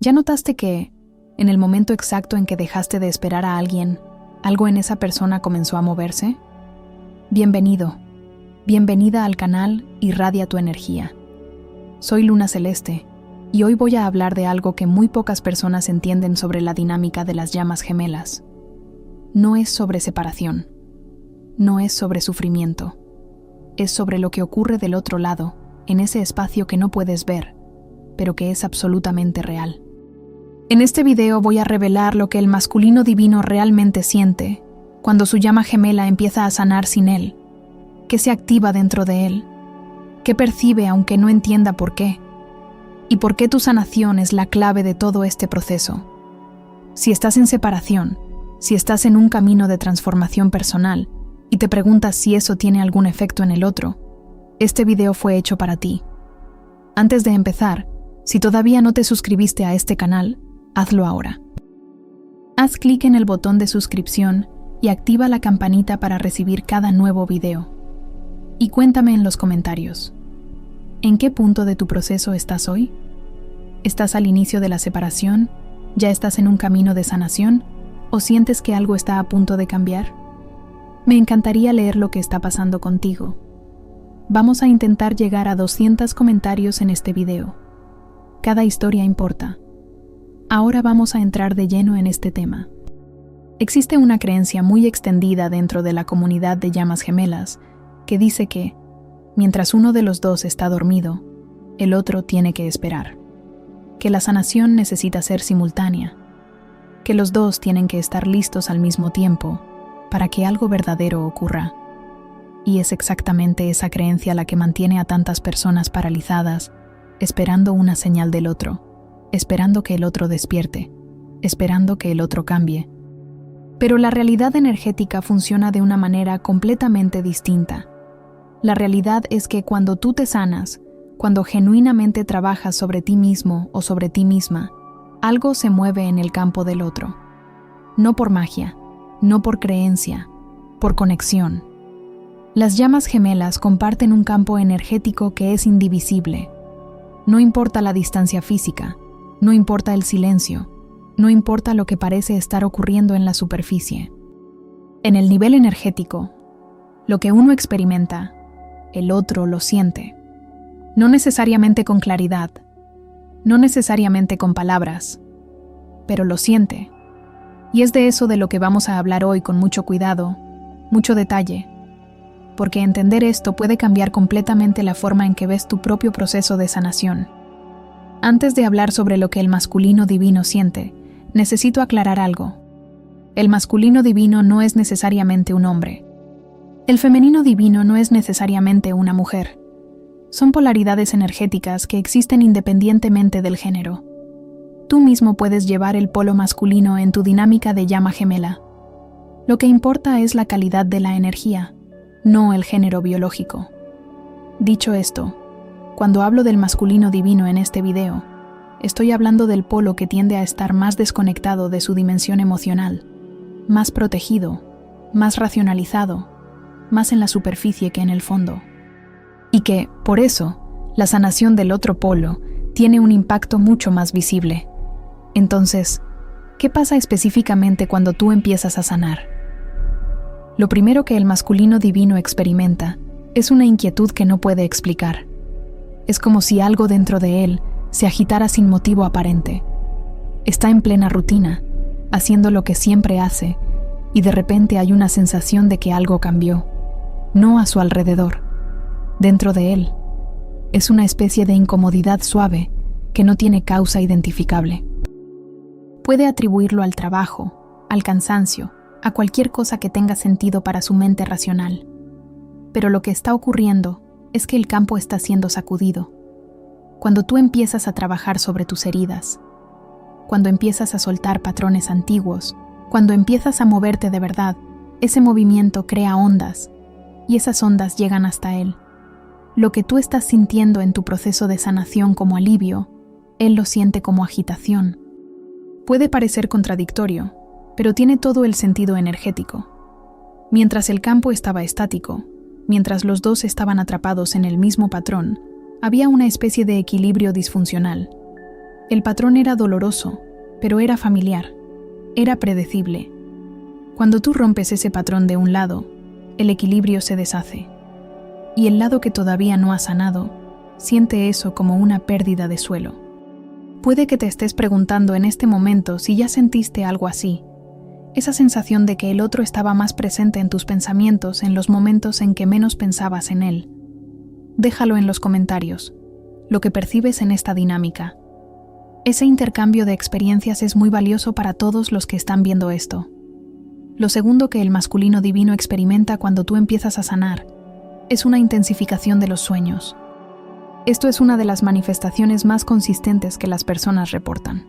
¿Ya notaste que, en el momento exacto en que dejaste de esperar a alguien, algo en esa persona comenzó a moverse? Bienvenido, bienvenida al canal Irradia tu energía. Soy Luna Celeste, y hoy voy a hablar de algo que muy pocas personas entienden sobre la dinámica de las llamas gemelas. No es sobre separación, no es sobre sufrimiento, es sobre lo que ocurre del otro lado, en ese espacio que no puedes ver, pero que es absolutamente real. En este video voy a revelar lo que el masculino divino realmente siente cuando su llama gemela empieza a sanar sin él, qué se activa dentro de él, qué percibe aunque no entienda por qué, y por qué tu sanación es la clave de todo este proceso. Si estás en separación, si estás en un camino de transformación personal y te preguntas si eso tiene algún efecto en el otro, este video fue hecho para ti. Antes de empezar, si todavía no te suscribiste a este canal, hazlo ahora. Haz clic en el botón de suscripción y activa la campanita para recibir cada nuevo video. Y cuéntame en los comentarios, ¿en qué punto de tu proceso estás hoy? ¿Estás al inicio de la separación? ¿Ya estás en un camino de sanación? ¿O sientes que algo está a punto de cambiar? Me encantaría leer lo que está pasando contigo. Vamos a intentar llegar a 200 comentarios en este video. Cada historia importa. Ahora vamos a entrar de lleno en este tema. Existe una creencia muy extendida dentro de la comunidad de llamas gemelas que dice que, mientras uno de los dos está dormido, el otro tiene que esperar. Que la sanación necesita ser simultánea. Que los dos tienen que estar listos al mismo tiempo para que algo verdadero ocurra. Y es exactamente esa creencia la que mantiene a tantas personas paralizadas, esperando una señal del otro, esperando que el otro despierte, esperando que el otro cambie. Pero la realidad energética funciona de una manera completamente distinta. La realidad es que cuando tú te sanas, cuando genuinamente trabajas sobre ti mismo o sobre ti misma, algo se mueve en el campo del otro. No por magia, no por creencia, por conexión. Las llamas gemelas comparten un campo energético que es indivisible. No importa la distancia física, no importa el silencio, no importa lo que parece estar ocurriendo en la superficie. En el nivel energético, lo que uno experimenta, el otro lo siente. No necesariamente con claridad, no necesariamente con palabras, pero lo siente. Y es de eso de lo que vamos a hablar hoy con mucho cuidado, mucho detalle, porque entender esto puede cambiar completamente la forma en que ves tu propio proceso de sanación. Antes de hablar sobre lo que el masculino divino siente, necesito aclarar algo. El masculino divino no es necesariamente un hombre. El femenino divino no es necesariamente una mujer. Son polaridades energéticas que existen independientemente del género. Tú mismo puedes llevar el polo masculino en tu dinámica de llama gemela. Lo que importa es la calidad de la energía, no el género biológico. Dicho esto, cuando hablo del masculino divino en este video, estoy hablando del polo que tiende a estar más desconectado de su dimensión emocional, más protegido, más racionalizado, más en la superficie que en el fondo. Y que, por eso, la sanación del otro polo tiene un impacto mucho más visible. Entonces, ¿qué pasa específicamente cuando tú empiezas a sanar? Lo primero que el masculino divino experimenta es una inquietud que no puede explicar. Es como si algo dentro de él se agitara sin motivo aparente. Está en plena rutina, haciendo lo que siempre hace, y de repente hay una sensación de que algo cambió. No a su alrededor, dentro de él. Es una especie de incomodidad suave que no tiene causa identificable. Puede atribuirlo al trabajo, al cansancio, a cualquier cosa que tenga sentido para su mente racional. Pero lo que está ocurriendo es que el campo está siendo sacudido. Cuando tú empiezas a trabajar sobre tus heridas, cuando empiezas a soltar patrones antiguos, cuando empiezas a moverte de verdad, ese movimiento crea ondas, y esas ondas llegan hasta él. Lo que tú estás sintiendo en tu proceso de sanación como alivio, él lo siente como agitación. Puede parecer contradictorio, pero tiene todo el sentido energético. Mientras el campo estaba estático, mientras los dos estaban atrapados en el mismo patrón, había una especie de equilibrio disfuncional. El patrón era doloroso, pero era familiar, era predecible. Cuando tú rompes ese patrón de un lado, el equilibrio se deshace. Y el lado que todavía no ha sanado, siente eso como una pérdida de suelo. Puede que te estés preguntando en este momento si ya sentiste algo así. Esa sensación de que el otro estaba más presente en tus pensamientos en los momentos en que menos pensabas en él. Déjalo en los comentarios, lo que percibes en esta dinámica. Ese intercambio de experiencias es muy valioso para todos los que están viendo esto. Lo segundo que el masculino divino experimenta cuando tú empiezas a sanar es una intensificación de los sueños. Esto es una de las manifestaciones más consistentes que las personas reportan.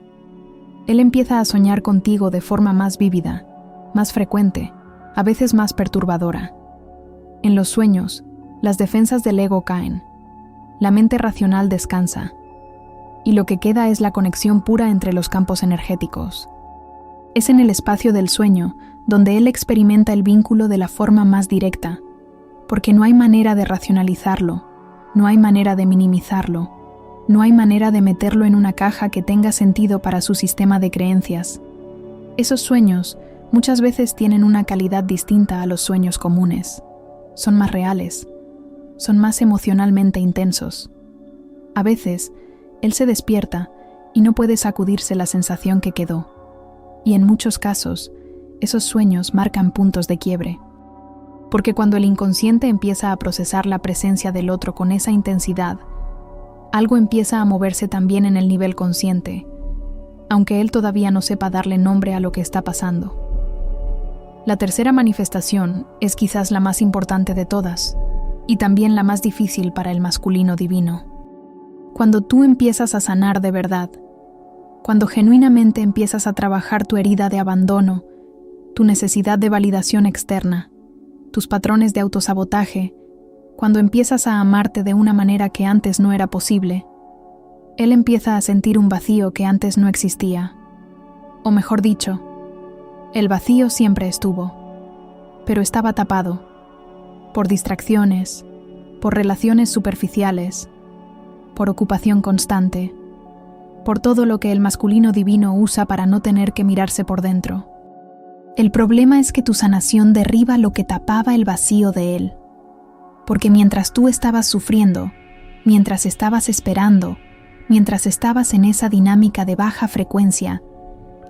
Él empieza a soñar contigo de forma más vívida, más frecuente, a veces más perturbadora. En los sueños, las defensas del ego caen, la mente racional descansa, y lo que queda es la conexión pura entre los campos energéticos. Es en el espacio del sueño donde él experimenta el vínculo de la forma más directa, porque no hay manera de racionalizarlo, no hay manera de minimizarlo, no hay manera de meterlo en una caja que tenga sentido para su sistema de creencias. Esos sueños muchas veces tienen una calidad distinta a los sueños comunes. Son más reales, son más emocionalmente intensos. A veces, él se despierta y no puede sacudirse la sensación que quedó. Y en muchos casos, esos sueños marcan puntos de quiebre. Porque cuando el inconsciente empieza a procesar la presencia del otro con esa intensidad, algo empieza a moverse también en el nivel consciente, aunque él todavía no sepa darle nombre a lo que está pasando. La tercera manifestación es quizás la más importante de todas, y también la más difícil para el masculino divino. Cuando tú empiezas a sanar de verdad, cuando genuinamente empiezas a trabajar tu herida de abandono, tu necesidad de validación externa, tus patrones de autosabotaje, cuando empiezas a amarte de una manera que antes no era posible, él empieza a sentir un vacío que antes no existía. O mejor dicho, el vacío siempre estuvo, pero estaba tapado por distracciones, por relaciones superficiales, por ocupación constante, por todo lo que el masculino divino usa para no tener que mirarse por dentro. El problema es que tu sanación derriba lo que tapaba el vacío de él. Porque mientras tú estabas sufriendo, mientras estabas esperando, mientras estabas en esa dinámica de baja frecuencia,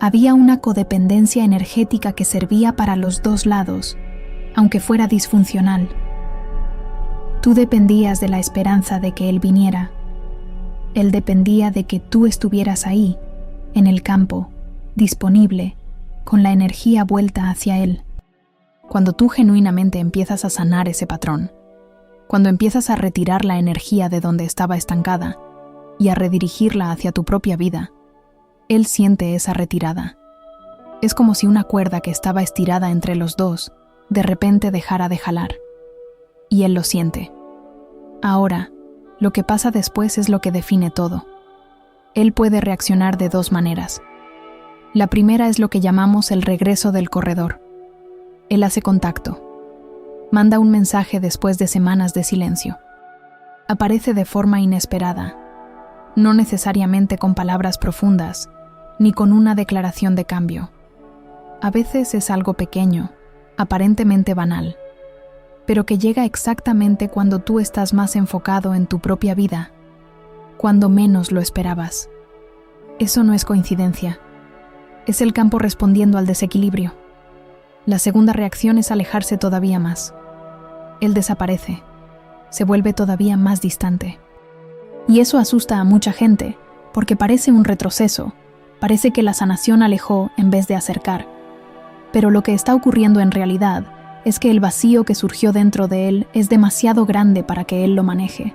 había una codependencia energética que servía para los dos lados, aunque fuera disfuncional. Tú dependías de la esperanza de que él viniera. Él dependía de que tú estuvieras ahí, en el campo, disponible, con la energía vuelta hacia él. Cuando tú genuinamente empiezas a sanar ese patrón, cuando empiezas a retirar la energía de donde estaba estancada y a redirigirla hacia tu propia vida, él siente esa retirada. Es como si una cuerda que estaba estirada entre los dos de repente dejara de jalar. Y él lo siente. Ahora, lo que pasa después es lo que define todo. Él puede reaccionar de dos maneras. La primera es lo que llamamos el regreso del corredor. Él hace contacto. Manda un mensaje después de semanas de silencio. Aparece de forma inesperada, no necesariamente con palabras profundas, ni con una declaración de cambio. A veces es algo pequeño, aparentemente banal, pero que llega exactamente cuando tú estás más enfocado en tu propia vida, cuando menos lo esperabas. Eso no es coincidencia. Es el campo respondiendo al desequilibrio. La segunda reacción es alejarse todavía más. Él desaparece, se vuelve todavía más distante. Y eso asusta a mucha gente, porque parece un retroceso, parece que la sanación alejó en vez de acercar. Pero lo que está ocurriendo en realidad es que el vacío que surgió dentro de él es demasiado grande para que él lo maneje.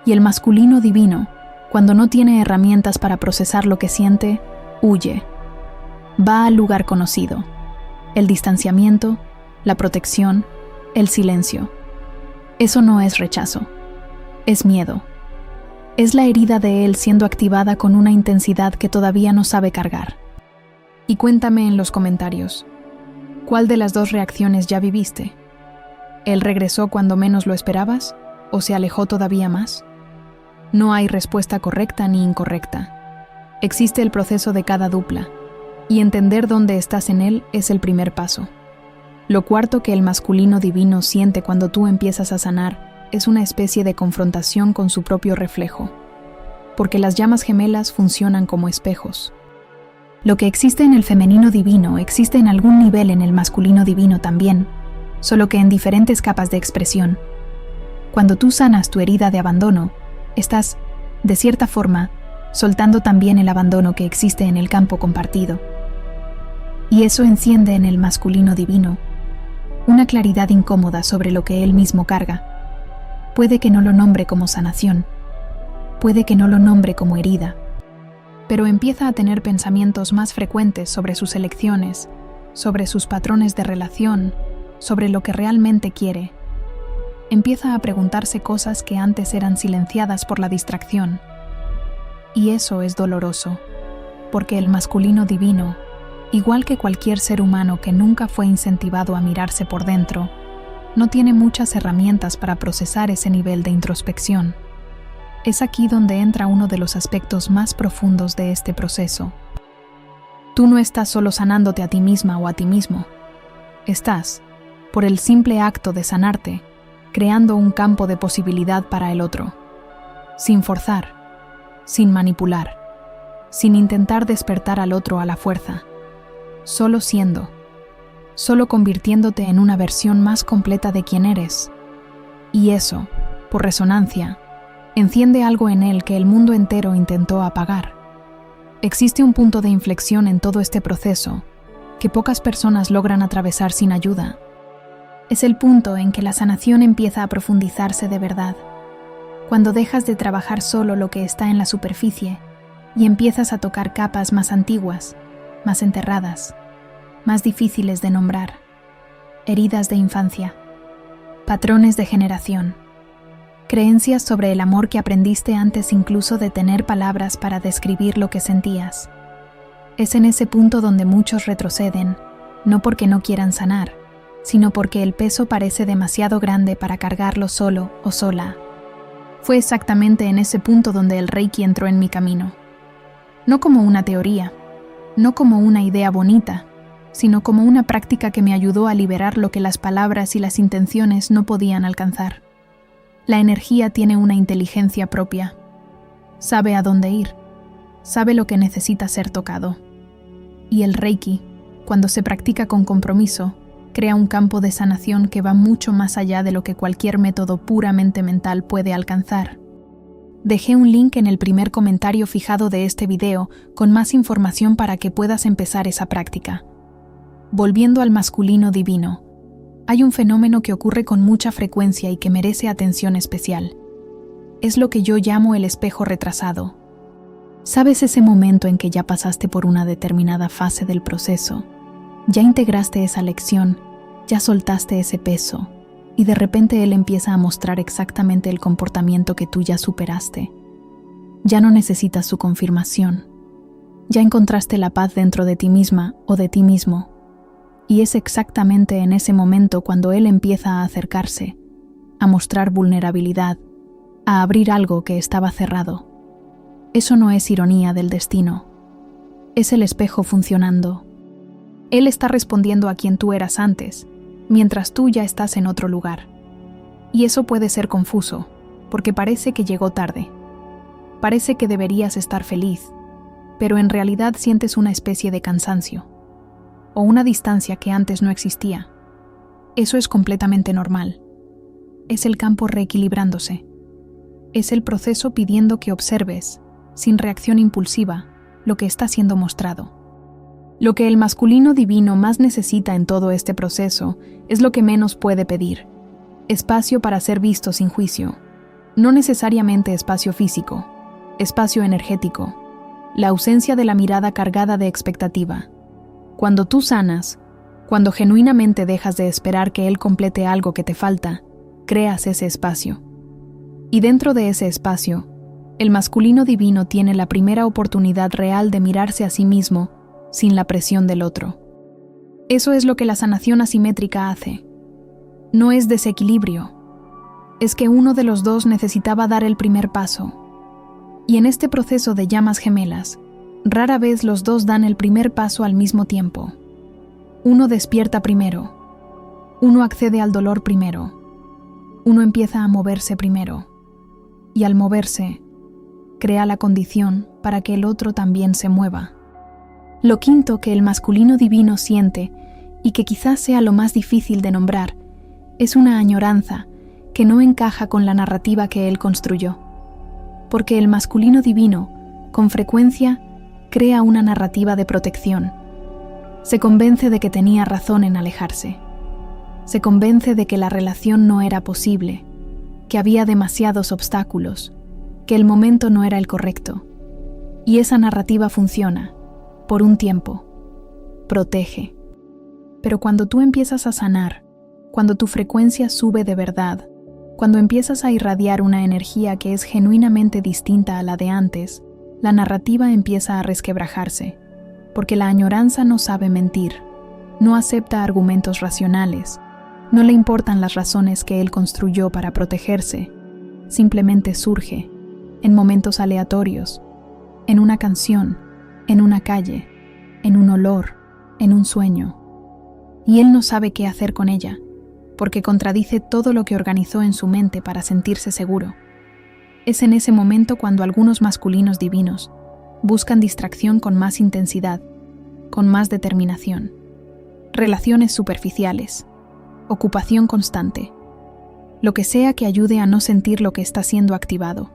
Y el masculino divino, cuando no tiene herramientas para procesar lo que siente, huye. Va al lugar conocido. El distanciamiento, la protección, el silencio. Eso no es rechazo, es miedo. Es la herida de él siendo activada con una intensidad que todavía no sabe cargar. Y cuéntame en los comentarios, ¿cuál de las dos reacciones ya viviste? ¿Él regresó cuando menos lo esperabas o se alejó todavía más? No hay respuesta correcta ni incorrecta. Existe el proceso de cada dupla, y entender dónde estás en él es el primer paso. Lo cuarto que el masculino divino siente cuando tú empiezas a sanar es una especie de confrontación con su propio reflejo, porque las llamas gemelas funcionan como espejos. Lo que existe en el femenino divino existe en algún nivel en el masculino divino también, solo que en diferentes capas de expresión. Cuando tú sanas tu herida de abandono, estás, de cierta forma, soltando también el abandono que existe en el campo compartido. Y eso enciende en el masculino divino una claridad incómoda sobre lo que él mismo carga. Puede que no lo nombre como sanación, puede que no lo nombre como herida, pero empieza a tener pensamientos más frecuentes sobre sus elecciones, sobre sus patrones de relación, sobre lo que realmente quiere. Empieza a preguntarse cosas que antes eran silenciadas por la distracción. Y eso es doloroso, porque el masculino divino, igual que cualquier ser humano que nunca fue incentivado a mirarse por dentro, no tiene muchas herramientas para procesar ese nivel de introspección. Es aquí donde entra uno de los aspectos más profundos de este proceso. Tú no estás solo sanándote a ti misma o a ti mismo. Estás, por el simple acto de sanarte, creando un campo de posibilidad para el otro, sin forzar, sin manipular, sin intentar despertar al otro a la fuerza, solo siendo, solo convirtiéndote en una versión más completa de quien eres. Y eso, por resonancia, enciende algo en él que el mundo entero intentó apagar. Existe un punto de inflexión en todo este proceso que pocas personas logran atravesar sin ayuda. Es el punto en que la sanación empieza a profundizarse de verdad, cuando dejas de trabajar solo lo que está en la superficie y empiezas a tocar capas más antiguas, más enterradas, más difíciles de nombrar, heridas de infancia, patrones de generación, creencias sobre el amor que aprendiste antes incluso de tener palabras para describir lo que sentías. Es en ese punto donde muchos retroceden, no porque no quieran sanar, sino porque el peso parece demasiado grande para cargarlo solo o sola. Fue exactamente en ese punto donde el Reiki entró en mi camino. No como una teoría, no como una idea bonita, sino como una práctica que me ayudó a liberar lo que las palabras y las intenciones no podían alcanzar. La energía tiene una inteligencia propia. Sabe a dónde ir, sabe lo que necesita ser tocado. Y el Reiki, cuando se practica con compromiso, crea un campo de sanación que va mucho más allá de lo que cualquier método puramente mental puede alcanzar. Dejé un link en el primer comentario fijado de este video con más información para que puedas empezar esa práctica. Volviendo al masculino divino, hay un fenómeno que ocurre con mucha frecuencia y que merece atención especial. Es lo que yo llamo el espejo retrasado. ¿Sabes ese momento en que ya pasaste por una determinada fase del proceso? Ya integraste esa lección, ya soltaste ese peso, y de repente él empieza a mostrar exactamente el comportamiento que tú ya superaste. Ya no necesitas su confirmación. Ya encontraste la paz dentro de ti misma o de ti mismo. Y es exactamente en ese momento cuando él empieza a acercarse, a mostrar vulnerabilidad, a abrir algo que estaba cerrado. Eso no es ironía del destino. Es el espejo funcionando. Él está respondiendo a quien tú eras antes, mientras tú ya estás en otro lugar. Y eso puede ser confuso, porque parece que llegó tarde. Parece que deberías estar feliz, pero en realidad sientes una especie de cansancio, o una distancia que antes no existía. Eso es completamente normal. Es el campo reequilibrándose. Es el proceso pidiendo que observes, sin reacción impulsiva, lo que está siendo mostrado. Lo que el masculino divino más necesita en todo este proceso es lo que menos puede pedir: espacio para ser visto sin juicio. No necesariamente espacio físico, espacio energético, la ausencia de la mirada cargada de expectativa. Cuando tú sanas, cuando genuinamente dejas de esperar que él complete algo que te falta, creas ese espacio. Y dentro de ese espacio, el masculino divino tiene la primera oportunidad real de mirarse a sí mismo sin la presión del otro. Eso es lo que la sanación asimétrica hace. No es desequilibrio. Es que uno de los dos necesitaba dar el primer paso. Y en este proceso de llamas gemelas, Rara vez los dos dan el primer paso al mismo tiempo. Uno despierta primero. Uno accede al dolor primero. Uno empieza a moverse primero. Y al moverse, crea la condición para que el otro también se mueva. Lo quinto que el masculino divino siente, y que quizás sea lo más difícil de nombrar, es una añoranza que no encaja con la narrativa que él construyó. Porque el masculino divino, con frecuencia, crea una narrativa de protección. Se convence de que tenía razón en alejarse. Se convence de que la relación no era posible, que había demasiados obstáculos, que el momento no era el correcto. Y esa narrativa funciona, por un tiempo. Protege. Pero cuando tú empiezas a sanar, cuando tu frecuencia sube de verdad, cuando empiezas a irradiar una energía que es genuinamente distinta a la de antes, la narrativa empieza a resquebrajarse, porque la añoranza no sabe mentir, no acepta argumentos racionales, no le importan las razones que él construyó para protegerse, simplemente surge, en momentos aleatorios, en una canción, en una calle, en un olor, en un sueño. Y él no sabe qué hacer con ella, porque contradice todo lo que organizó en su mente para sentirse seguro. Es en ese momento cuando algunos masculinos divinos buscan distracción con más intensidad, con más determinación, relaciones superficiales, ocupación constante, lo que sea que ayude a no sentir lo que está siendo activado.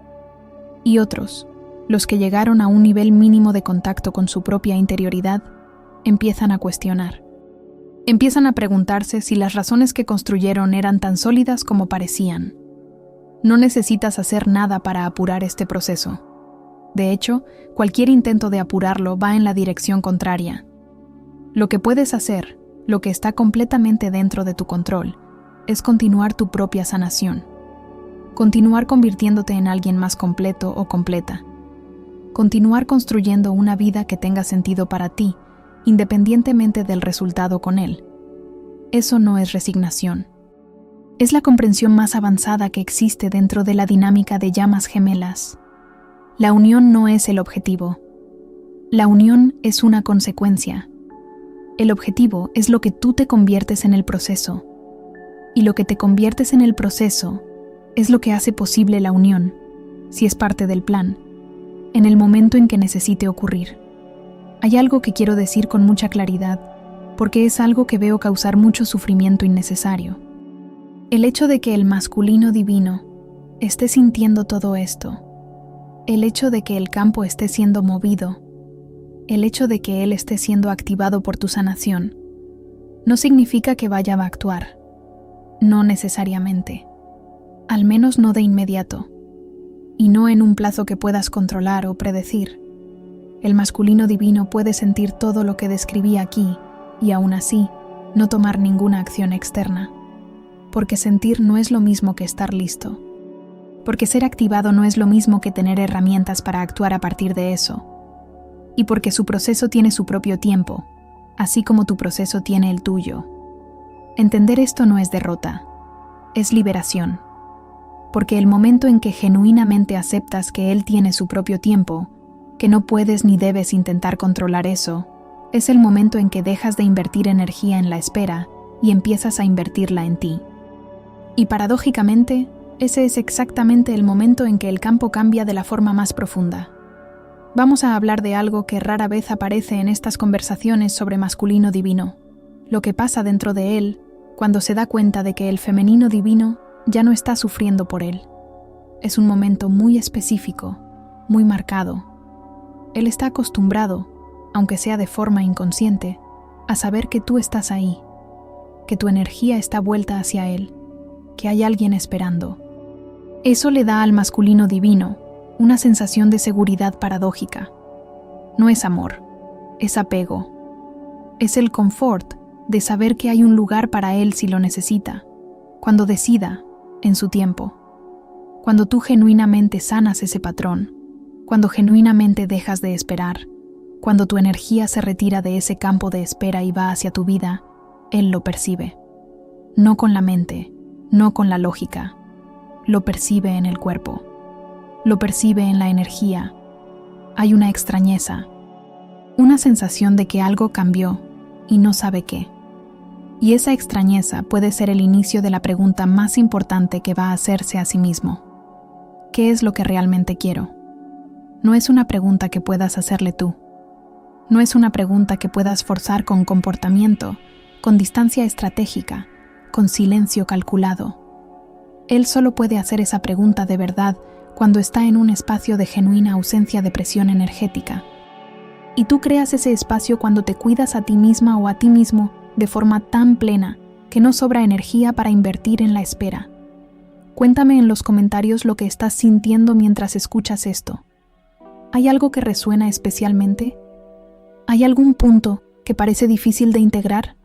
Y otros, los que llegaron a un nivel mínimo de contacto con su propia interioridad, empiezan a cuestionar. Empiezan a preguntarse si las razones que construyeron eran tan sólidas como parecían. No necesitas hacer nada para apurar este proceso. De hecho, cualquier intento de apurarlo va en la dirección contraria. Lo que puedes hacer, lo que está completamente dentro de tu control, es continuar tu propia sanación. Continuar convirtiéndote en alguien más completo o completa. Continuar construyendo una vida que tenga sentido para ti, independientemente del resultado con él. Eso no es resignación. Es la comprensión más avanzada que existe dentro de la dinámica de llamas gemelas. La unión no es el objetivo. La unión es una consecuencia. El objetivo es lo que tú te conviertes en el proceso. Y lo que te conviertes en el proceso es lo que hace posible la unión, si es parte del plan, en el momento en que necesite ocurrir. Hay algo que quiero decir con mucha claridad, porque es algo que veo causar mucho sufrimiento innecesario. El hecho de que el masculino divino esté sintiendo todo esto, el hecho de que el campo esté siendo movido, el hecho de que él esté siendo activado por tu sanación, no significa que vaya a actuar. No necesariamente. Al menos no de inmediato. Y no en un plazo que puedas controlar o predecir. El masculino divino puede sentir todo lo que describí aquí y aún así no tomar ninguna acción externa. Porque sentir no es lo mismo que estar listo. Porque ser activado no es lo mismo que tener herramientas para actuar a partir de eso. Y porque su proceso tiene su propio tiempo, así como tu proceso tiene el tuyo. Entender esto no es derrota, es liberación. Porque el momento en que genuinamente aceptas que él tiene su propio tiempo, que no puedes ni debes intentar controlar eso, es el momento en que dejas de invertir energía en la espera y empiezas a invertirla en ti. Y paradójicamente, ese es exactamente el momento en que el campo cambia de la forma más profunda. Vamos a hablar de algo que rara vez aparece en estas conversaciones sobre masculino divino, lo que pasa dentro de él cuando se da cuenta de que el femenino divino ya no está sufriendo por él. Es un momento muy específico, muy marcado. Él está acostumbrado, aunque sea de forma inconsciente, a saber que tú estás ahí, que tu energía está vuelta hacia él, que hay alguien esperando. Eso le da al masculino divino una sensación de seguridad paradójica. No es amor, es apego. Es el confort de saber que hay un lugar para él si lo necesita, cuando decida, en su tiempo. Cuando tú genuinamente sanas ese patrón, cuando genuinamente dejas de esperar, cuando tu energía se retira de ese campo de espera y va hacia tu vida, él lo percibe. No con la mente, no con la lógica. Lo percibe en el cuerpo. Lo percibe en la energía. Hay una extrañeza, Una sensación de que algo cambió y no sabe qué. Y esa extrañeza puede ser el inicio de la pregunta más importante que va a hacerse a sí mismo. ¿Qué es lo que realmente quiero? No es una pregunta que puedas hacerle tú. No es una pregunta que puedas forzar con comportamiento, con distancia estratégica, con silencio calculado. Él solo puede hacer esa pregunta de verdad cuando está en un espacio de genuina ausencia de presión energética. Y tú creas ese espacio cuando te cuidas a ti misma o a ti mismo de forma tan plena que no sobra energía para invertir en la espera. Cuéntame en los comentarios lo que estás sintiendo mientras escuchas esto. ¿Hay algo que resuena especialmente? ¿Hay algún punto que parece difícil de integrar?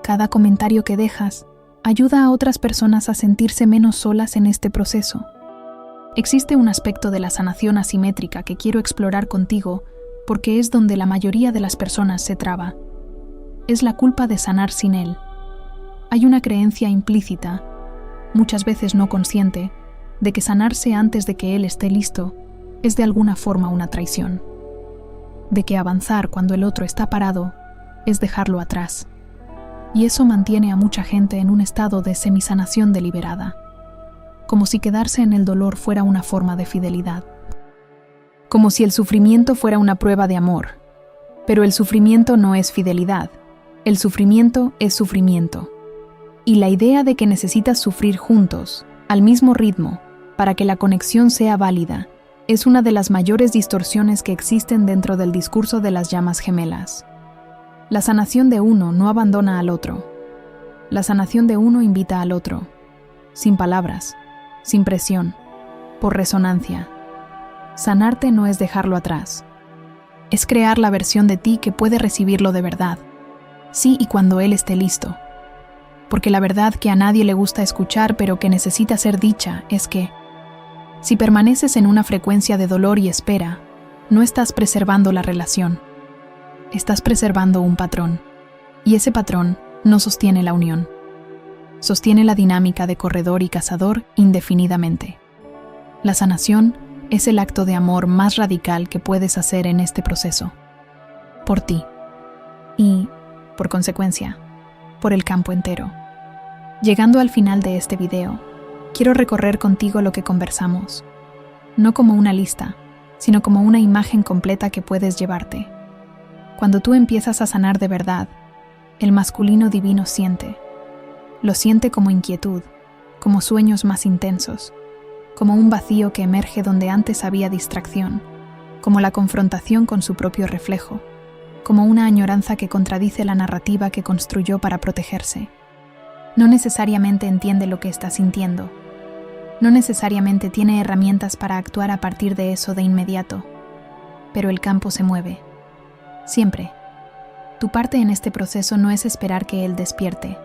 Cada comentario que dejas ayuda a otras personas a sentirse menos solas en este proceso. Existe un aspecto de la sanación asimétrica que quiero explorar contigo porque es donde la mayoría de las personas se traba. Es la culpa de sanar sin él. Hay una creencia implícita, muchas veces no consciente, de que sanarse antes de que él esté listo es de alguna forma una traición. De que avanzar cuando el otro está parado es dejarlo atrás. Y eso mantiene a mucha gente en un estado de semisanación deliberada, como si quedarse en el dolor fuera una forma de fidelidad. Como si el sufrimiento fuera una prueba de amor. Pero el sufrimiento no es fidelidad. El sufrimiento es sufrimiento. Y la idea de que necesitas sufrir juntos, al mismo ritmo, para que la conexión sea válida, es una de las mayores distorsiones que existen dentro del discurso de las llamas gemelas. La sanación de uno no abandona al otro. La sanación de uno invita al otro, sin palabras, sin presión, por resonancia. Sanarte no es dejarlo atrás. Es crear la versión de ti que puede recibirlo de verdad, sí y cuando él esté listo. Porque la verdad que a nadie le gusta escuchar pero que necesita ser dicha es que, si permaneces en una frecuencia de dolor y espera, no estás preservando la relación. Estás preservando un patrón, y ese patrón no sostiene la unión. Sostiene la dinámica de corredor y cazador indefinidamente. La sanación es el acto de amor más radical que puedes hacer en este proceso. Por ti. Y, por consecuencia, por el campo entero. Llegando al final de este video, quiero recorrer contigo lo que conversamos. No como una lista, sino como una imagen completa que puedes llevarte. Cuando tú empiezas a sanar de verdad, el masculino divino siente. Lo siente como inquietud, como sueños más intensos, como un vacío que emerge donde antes había distracción, como la confrontación con su propio reflejo, como una añoranza que contradice la narrativa que construyó para protegerse. No necesariamente entiende lo que está sintiendo. No necesariamente tiene herramientas para actuar a partir de eso de inmediato. Pero el campo se mueve. Siempre. Tu parte en este proceso no es esperar que él despierte.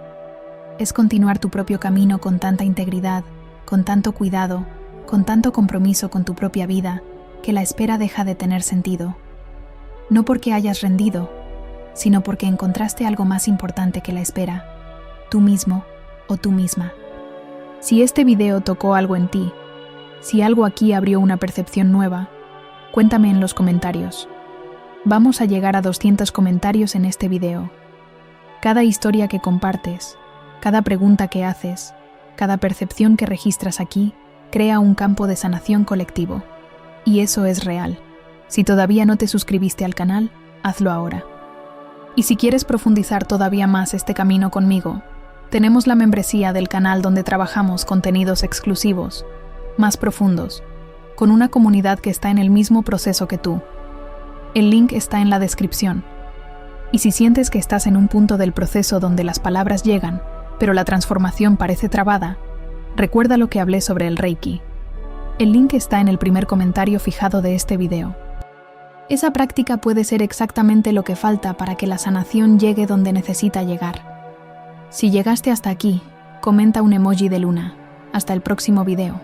Es continuar tu propio camino con tanta integridad, con tanto cuidado, con tanto compromiso con tu propia vida, que la espera deja de tener sentido. No porque hayas rendido, sino porque encontraste algo más importante que la espera, tú mismo o tú misma. Si este video tocó algo en ti, si algo aquí abrió una percepción nueva, cuéntame en los comentarios. Vamos a llegar a 200 comentarios en este video. Cada historia que compartes, cada pregunta que haces, cada percepción que registras aquí, crea un campo de sanación colectivo. Y eso es real. Si todavía no te suscribiste al canal, hazlo ahora. Y si quieres profundizar todavía más este camino conmigo, tenemos la membresía del canal donde trabajamos contenidos exclusivos, más profundos, con una comunidad que está en el mismo proceso que tú. El link está en la descripción. Y si sientes que estás en un punto del proceso donde las palabras llegan, pero la transformación parece trabada, recuerda lo que hablé sobre el Reiki. El link está en el primer comentario fijado de este video. Esa práctica puede ser exactamente lo que falta para que la sanación llegue donde necesita llegar. Si llegaste hasta aquí, comenta un emoji de luna. Hasta el próximo video.